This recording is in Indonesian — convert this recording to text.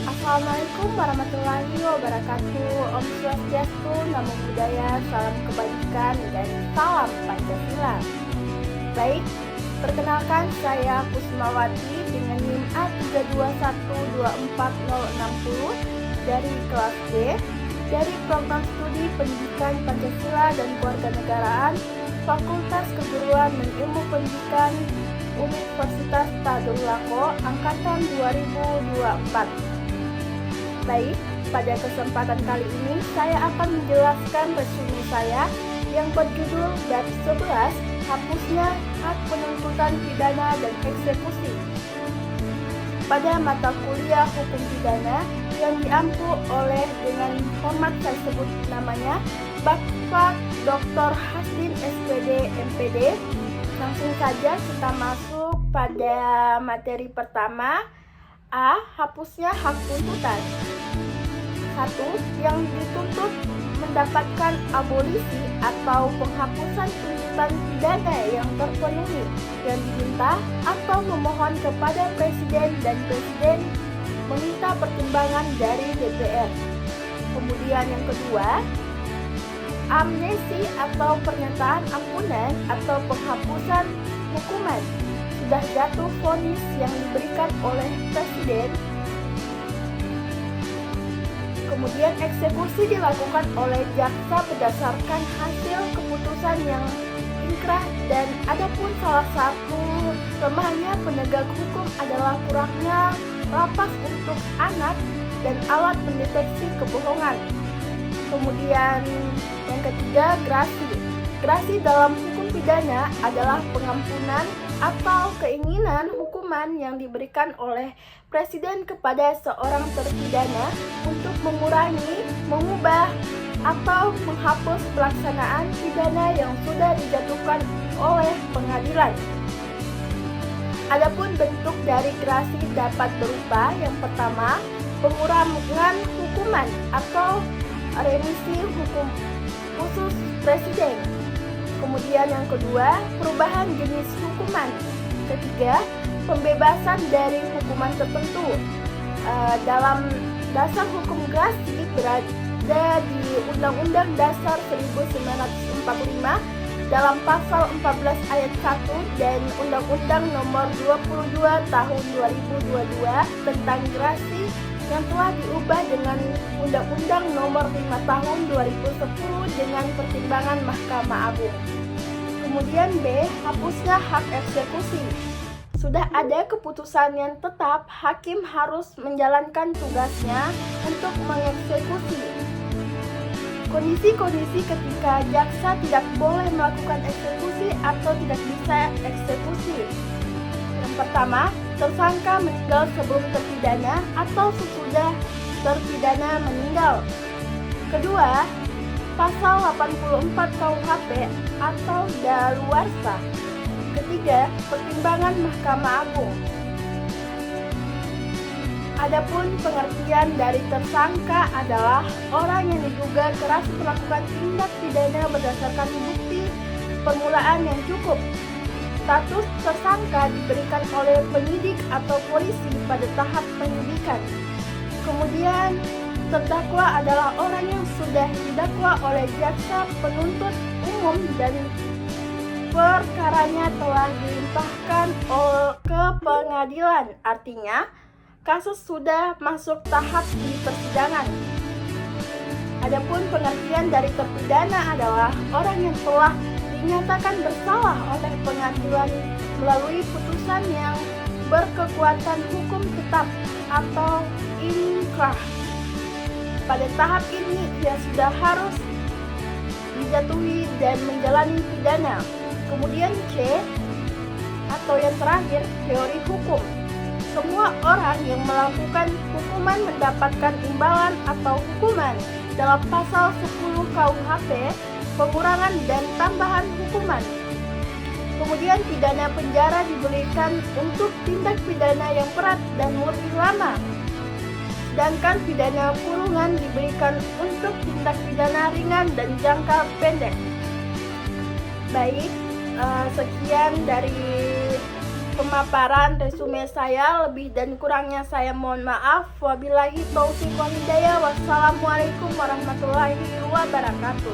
Assalamualaikum warahmatullahi wabarakatuh. Om Swastiastu, Namo Buddhaya, salam kebajikan, dan salam Pancasila. Baik, perkenalkan saya Kusmawati dengan NIM A321246060 dari kelas D dari Program Studi Pendidikan Pancasila dan Kewarganegaraan Fakultas Keguruan dan Ilmu Pendidikan Universitas Tadulako Angkatan 2024. Baik, pada kesempatan kali ini saya akan menjelaskan resume saya yang berjudul Bab 11, Hapusnya Hak Penuntutan Pidana dan Eksekusi. Pada mata kuliah Hukum Pidana yang diampu oleh dengan hormat saya sebut namanya Bapak Dr. Hasdin SPD MPD. Langsung saja kita masuk pada materi pertama. A. Hapusnya hak tuntutan. 1. Yang dituntut mendapatkan abolisi atau penghapusan tuntutan pidana yang terpenuhi, yang diminta atau memohon kepada Presiden dan Presiden meminta pertimbangan dari DPR. Kemudian yang kedua, amnesti atau pernyataan ampunan atau penghapusan hukuman. Sudah jatuh vonis yang diberikan oleh Presiden. Kemudian eksekusi dilakukan oleh jaksa berdasarkan hasil keputusan yang inkrah, dan adapun salah satu kelemahannya penegak hukum adalah kurangnya lapas untuk anak dan alat mendeteksi kebohongan. Kemudian yang ketiga, grasi. Grasi dalam hukum pidana adalah pengampunan atau keinginan hukuman yang diberikan oleh Presiden kepada seorang terpidana untuk mengurangi, mengubah, atau menghapus pelaksanaan pidana yang sudah dijatuhkan oleh pengadilan. Adapun bentuk dari grasi dapat berupa yang pertama, pengurangan hukuman atau remisi hukum khusus Presiden. Kemudian yang kedua, perubahan jenis hukuman. Ketiga, pembebasan dari hukuman tertentu. Dalam dasar hukum grasi berada di Undang-Undang Dasar 1945 dalam pasal 14 ayat 1 dan Undang-Undang Nomor 22 Tahun 2022 tentang grasi yang telah diubah dengan Undang-Undang Nomor 5 Tahun 2010 dengan pertimbangan Mahkamah Agung. Kemudian B. Hapusnya hak eksekusi. Sudah ada keputusan yang tetap, hakim harus menjalankan tugasnya untuk mengeksekusi. Kondisi-kondisi ketika jaksa tidak boleh melakukan eksekusi atau tidak bisa eksekusi. Yang pertama, tersangka meninggal sebelum terpidana atau sesudah terpidana meninggal. Kedua, pasal 84 KUHP atau daluarsa. Ketiga, pertimbangan Mahkamah Agung. Adapun pengertian dari tersangka adalah orang yang diduga keras melakukan tindak pidana berdasarkan bukti permulaan yang cukup. Status tersangka diberikan oleh penyidik atau polisi pada tahap penyidikan. Kemudian, terdakwa adalah orang yang sudah didakwa oleh jaksa penuntut umum dan perkaranya telah dilimpahkan ke pengadilan. Artinya, kasus sudah masuk tahap di persidangan. Adapun pengertian dari terpidana adalah orang yang telah dinyatakan bersalah oleh pengadilan melalui putusan yang berkekuatan hukum tetap atau inkrah. Pada tahap ini ia sudah harus dijatuhi dan menjalani pidana. Kemudian C atau yang terakhir, teori hukum. Semua orang yang melakukan hukuman mendapatkan imbalan atau hukuman dalam pasal 10 KUHP, pengurangan dan tambahan hukuman. Kemudian pidana penjara diberikan untuk tindak pidana yang berat dan lebih lama. Sedangkan pidana kurungan diberikan untuk tindak pidana ringan dan jangka pendek. Baik, sekian dari pemaparan resume saya. Lebih dan kurangnya saya mohon maaf. Wabillahi taufiq wal hidayah. Wassalamualaikum warahmatullahi wabarakatuh.